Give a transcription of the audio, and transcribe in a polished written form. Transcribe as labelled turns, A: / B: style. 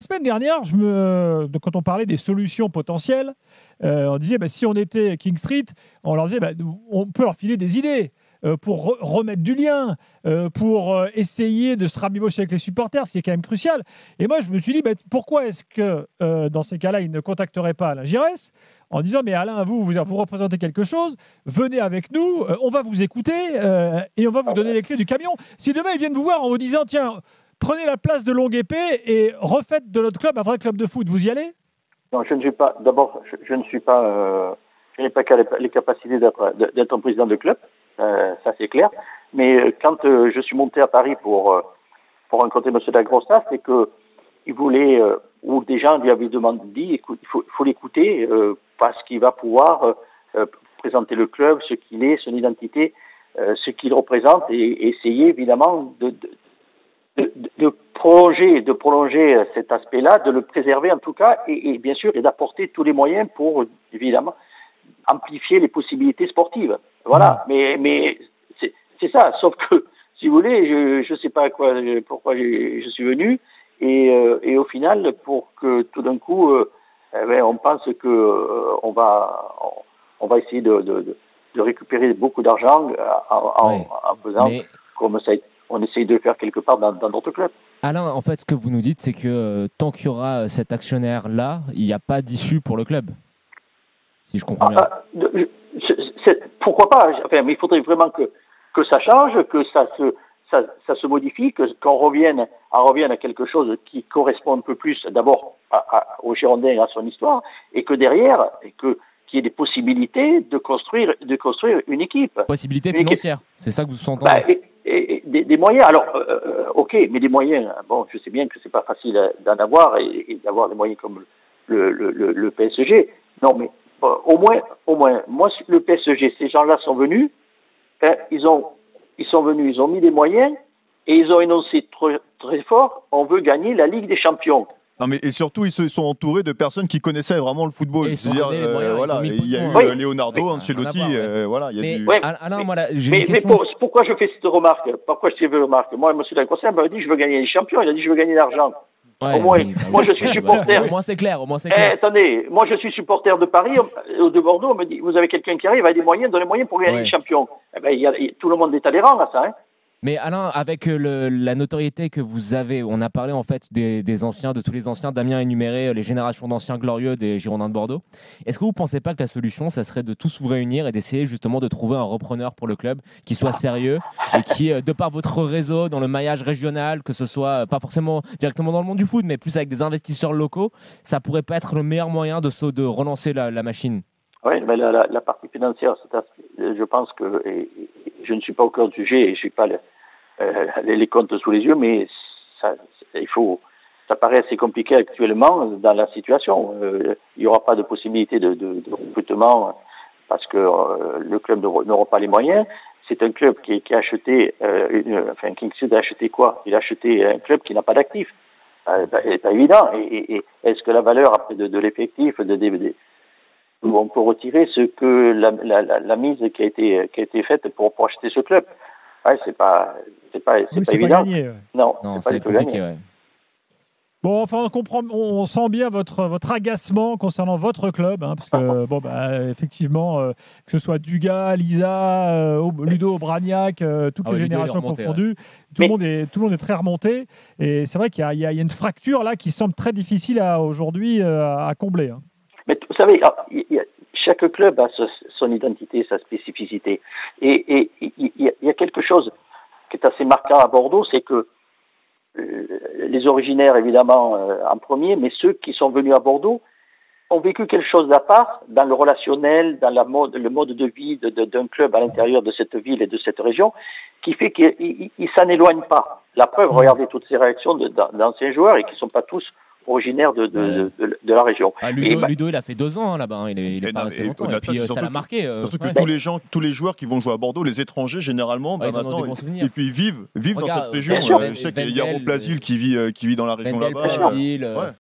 A: Semaine dernière, quand on parlait des solutions potentielles, on disait si on était King Street, on leur disait on peut leur filer des idées pour remettre du lien, pour essayer de se rabibocher avec les supporters, ce qui est quand même crucial. Et moi, je me suis dit pourquoi est-ce que dans ces cas-là, ils ne contacteraient pas Alain Giresse en disant mais Alain, vous représentez quelque chose, venez avec nous, on va vous écouter et on va vous donner les clés du camion. Si demain ils viennent vous voir en vous disant tiens, prenez la place de Longue-Épée et refaites de notre club un vrai club de foot. Vous y allez?
B: Non, je ne suis pas. D'abord, je ne suis pas. Je n'ai pas les capacités d'être un président de club. Ça, c'est clair. Mais quand je suis monté à Paris pour rencontrer M. Dagrossa, c'est que il voulait, ou des gens lui avaient dit, écoute, il faut l'écouter parce qu'il va pouvoir présenter le club, ce qu'il est, son identité, ce qu'il représente, et essayer évidemment de prolonger cet aspect-là, de le préserver en tout cas, et bien sûr, et d'apporter tous les moyens pour, évidemment, amplifier les possibilités sportives. Voilà, mais c'est ça, sauf que, si vous voulez, je sais pas pourquoi je suis venu, et au final, pour que tout d'un coup, on pense que on va essayer de récupérer beaucoup d'argent en faisant comme ça on essaye de le faire quelque part dans notre club.
C: Alain, en fait, ce que vous nous dites, c'est que tant qu'il y aura cet actionnaire-là, il n'y a pas d'issue pour le club. Si je comprends bien.
B: Pourquoi pas? Enfin, mais il faudrait vraiment que ça change, que ça se modifie, qu'on revienne à quelque chose qui correspond un peu plus d'abord au Girondin et à son histoire, et que derrière, qu'il y ait des possibilités de construire une équipe.
C: Possibilités financières, c'est ça que vous sous-entendez?
B: Et des moyens. Alors, ok, mais des moyens. Bon, je sais bien que c'est pas facile d'en avoir et d'avoir des moyens comme le PSG. Non, mais au moins, moi, le PSG, ces gens-là sont venus. Ils sont venus, ils ont mis des moyens et ils ont énoncé très fort. On veut gagner la Ligue des Champions.
D: Non, mais et surtout, ils se sont entourés de personnes qui connaissaient vraiment le football. C'est-à-dire, voilà, il y a eu Leonardo, Ancelotti, voilà, il y a du.
C: Alain, moi,
B: mais pourquoi je fais cette remarque? Pourquoi je fais cette remarque? Moi, M. Dagrossa m'avait dit je veux gagner les champions. Il a dit je veux gagner l'argent. Au moins, moi je suis supporter.
C: Au moins c'est clair.
B: Attendez, moi je suis supporter de Paris, de Bordeaux. On me dit vous avez quelqu'un qui arrive avec des moyens, donne les moyens pour gagner les champions. Eh ben, tout le monde est adhérent à ça. Hein.
C: Mais Alain, avec la notoriété que vous avez, on a parlé en fait des anciens, de tous les anciens, Damien énuméré les générations d'anciens glorieux des Girondins de Bordeaux. Est-ce que vous ne pensez pas que la solution, ça serait de tous vous réunir et d'essayer justement de trouver un repreneur pour le club qui soit sérieux et qui, de par votre réseau, dans le maillage régional, que ce soit pas forcément directement dans le monde du foot, mais plus avec des investisseurs locaux, ça pourrait pas être le meilleur moyen de relancer la machine?
B: Oui, mais la partie financière, je pense que je ne suis pas au cœur du sujet et je suis pas les comptes sous les yeux, mais ça paraît assez compliqué actuellement dans la situation. Il n'y aura pas de possibilité de recrutement parce que le club n'aura pas les moyens. C'est un club qui a acheté, King Street a acheté quoi? Il a acheté un club qui n'a pas d'actifs. C'est pas évident. Et est-ce que la valeur après de l'effectif, où on peut retirer ce que la mise qui a été faite pour acheter ce club. Ouais, c'est pas évident.
A: Pas gagné,
B: Non,
C: c'est
B: pas du tout gagné.
C: Ouais.
A: Bon, enfin, on sent bien votre agacement concernant votre club, hein, parce que effectivement, que ce soit Dugas, Lisa, Ludo Obraniak, toutes les générations confondues, tout le monde est très remonté, et c'est vrai qu'il y a une fracture là qui semble très difficile aujourd'hui à combler. Hein.
B: Mais vous savez, chaque club a son identité, sa spécificité. Et il y a quelque chose qui est assez marquant à Bordeaux, c'est que les originaires, évidemment, en premier, mais ceux qui sont venus à Bordeaux ont vécu quelque chose d'à part dans le relationnel, dans le mode de vie d'un club à l'intérieur de cette ville et de cette région, qui fait qu'ils s'en éloignent pas. La preuve, regardez toutes ces réactions d'anciens joueurs et qui ne sont pas tous originaire de la région.
C: Ludo, il a fait 2 ans là-bas, hein. il est pas resté longtemps. Et puis ça l'a marqué.
D: Surtout que tous les joueurs qui vont jouer à Bordeaux, les étrangers généralement, maintenant, et puis vivent dans cette région. Je sais qu'il y a Roplasil qui vit dans la région là-bas.